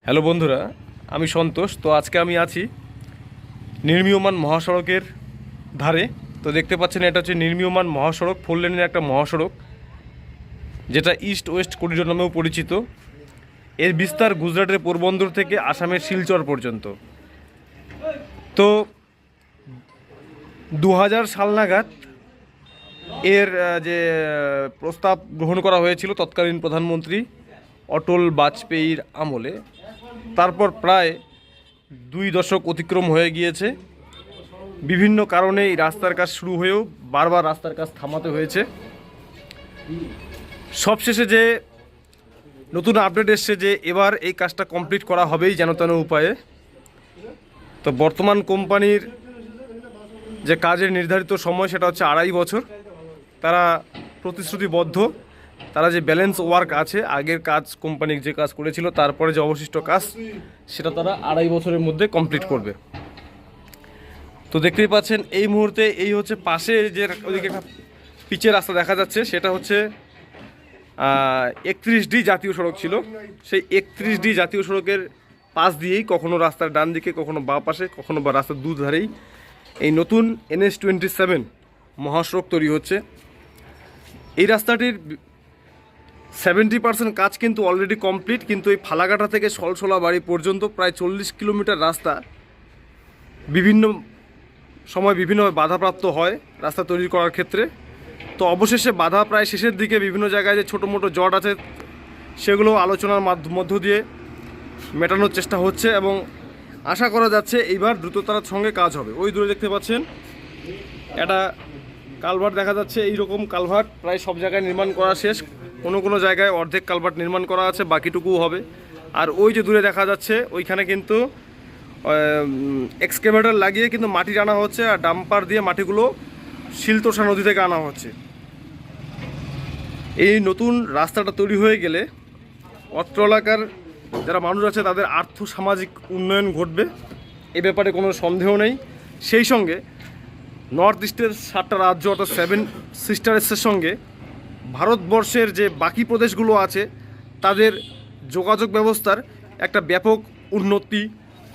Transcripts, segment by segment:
Hello বন্ধুরা, আমি সন্তোষ। তো আজকে আমি আছি নির্মীয়মান মহাসড়কের ধারে। তো দেখতে পাচ্ছেন এটা হচ্ছে নির্মীয়মান মহাসড়ক, 4 লেনের একটা মহাসড়ক, যেটা ইস্ট ওয়েস্ট করিডোর নামেও পরিচিত। এর বিস্তার গুজরাটের পোরবন্দর থেকে আসামের শিলচর পর্যন্ত। তো 2000 সাল নাগাদ এর যে প্রস্তাব গ্রহণ করা হয়েছিল তৎকালীন প্রধানমন্ত্রী অটল বাজপেয়ীর আমলে। তারপর প্রায় 2 দশক অতিক্রম হয়ে গিয়েছে। বিভিন্ন কারণে এই রাস্তার কাজ শুরু হয়েও বারবার রাস্তার কাজ থামাতে হয়েছে। সবশেষে যে নতুন আপডেট এসছে যে এবার এই কাজটা কমপ্লিট করা হবেই যেন তেন উপায়ে। তো বর্তমান কোম্পানির যে কাজের নির্ধারিত সময় সেটা হচ্ছে 2.5 বছর। তারা প্রতিশ্রুতিবদ্ধ। তারা যে ব্যালেন্স ওয়ার্ক আছে, আগের কাজ কোম্পানি যে কাজ করেছিল তারপরে যে অবশিষ্ট কাজ সেটা তারা 2.5 বছরের মধ্যে কমপ্লিট করবে। তো দেখতেই পাচ্ছেন এই মুহূর্তে এই হচ্ছে পাশে যে ওইদিকে একটা পিচের রাস্তা দেখা যাচ্ছে, সেটা হচ্ছে 31D জাতীয় সড়ক ছিল। সেই 31D জাতীয় সড়কের পাশ দিয়েই কখনো রাস্তার ডান দিকে, কখনো বাঁ পাশে, কখনো বা রাস্তার দুধারেই এই নতুন NH-27 মহাসড়ক তৈরি হচ্ছে। এই রাস্তাটির 70% কাজ কিন্তু অলরেডি কমপ্লিট, কিন্তু এই ফালাকাটা থেকে সলসলা বাড়ি পর্যন্ত প্রায় 40 কিলোমিটার রাস্তা বিভিন্ন সময় বিভিন্নভাবে বাধাপ্রাপ্ত হয় রাস্তা তৈরি করার ক্ষেত্রে। তো অবশেষে বাধা প্রায় শেষের দিকে, বিভিন্ন জায়গায় যে ছোটো মোটো জট আছে সেগুলো আলোচনার মধ্য দিয়ে মেটানোর চেষ্টা হচ্ছে এবং আশা করা যাচ্ছে এইবার দ্রুততার সঙ্গে কাজ হবে। ওই দূরে দেখতে পাচ্ছেন একটা কালভার্ট দেখা যাচ্ছে। এইরকম কালভার্ট প্রায় সব জায়গায় নির্মাণ করা শেষ, কোনো জায়গায় অর্ধেক কালভার্ট নির্মাণ করা আছে, বাকিটুকুও হবে। আর ওই যে দূরে দেখা যাচ্ছে ওইখানে কিন্তু এক্সকেভেটর লাগিয়ে কিন্তু মাটি আনা হচ্ছে, আর ডাম্পার দিয়ে মাটিগুলো শিলতোষা নদী থেকে আনা হচ্ছে। এই নতুন রাস্তাটা তৈরি হয়ে গেলে অত্র এলাকার যারা মানুষ আছে তাদের আর্থ সামাজিক উন্নয়ন ঘটবে, এ ব্যাপারে কোনো সন্দেহ নেই। সেই সঙ্গে নর্থ ইস্টের 7টা রাজ্য অর্থাৎ 7 সিস্টার্সের সঙ্গে ভারতবর্ষের যে বাকি প্রদেশগুলো আছে তাদের যোগাযোগ ব্যবস্থার একটা ব্যাপক উন্নতি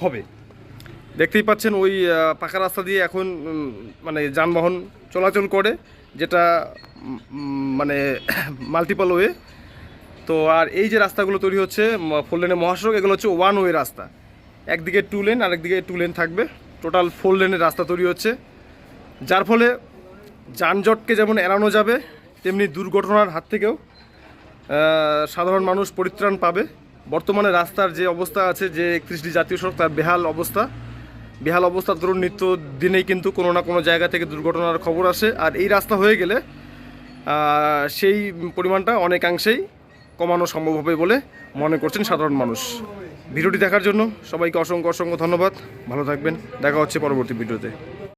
হবে। দেখতেই পাচ্ছেন ওই পাকা রাস্তা দিয়ে এখন মানে যানবাহন চলাচল করে, যেটা মানে মাল্টিপল ওয়ে। তো আর এই যে রাস্তাগুলো তৈরি হচ্ছে 4 লেনের মহাসড়ক, এগুলো হচ্ছে 1 ওয়ে রাস্তা। একদিকে 2 লেন, আরেকদিকে 2 লেন থাকবে। টোটাল 4 লেনের রাস্তা তৈরি হচ্ছে, যার ফলে যানজটকে যেমন এড়ানো যাবে, তেমনি দুর্ঘটনার হাত থেকেও সাধারণ মানুষ পরিত্রাণ পাবে। বর্তমানে রাস্তার যে অবস্থা আছে, যে 31D জাতীয় সড়ক, তার বেহাল অবস্থার ধরুন নিত্য দিনেই কিন্তু কোনো না কোনো জায়গা থেকে দুর্ঘটনার খবর আসে। আর এই রাস্তা হয়ে গেলে সেই পরিমাণটা অনেকাংশেই কমানো সম্ভব হবে বলে মনে করছেন সাধারণ মানুষ। ভিডিওটি দেখার জন্য সবাইকে অসংখ্য ধন্যবাদ। ভালো থাকবেন, দেখা হচ্ছে পরবর্তী ভিডিওতে।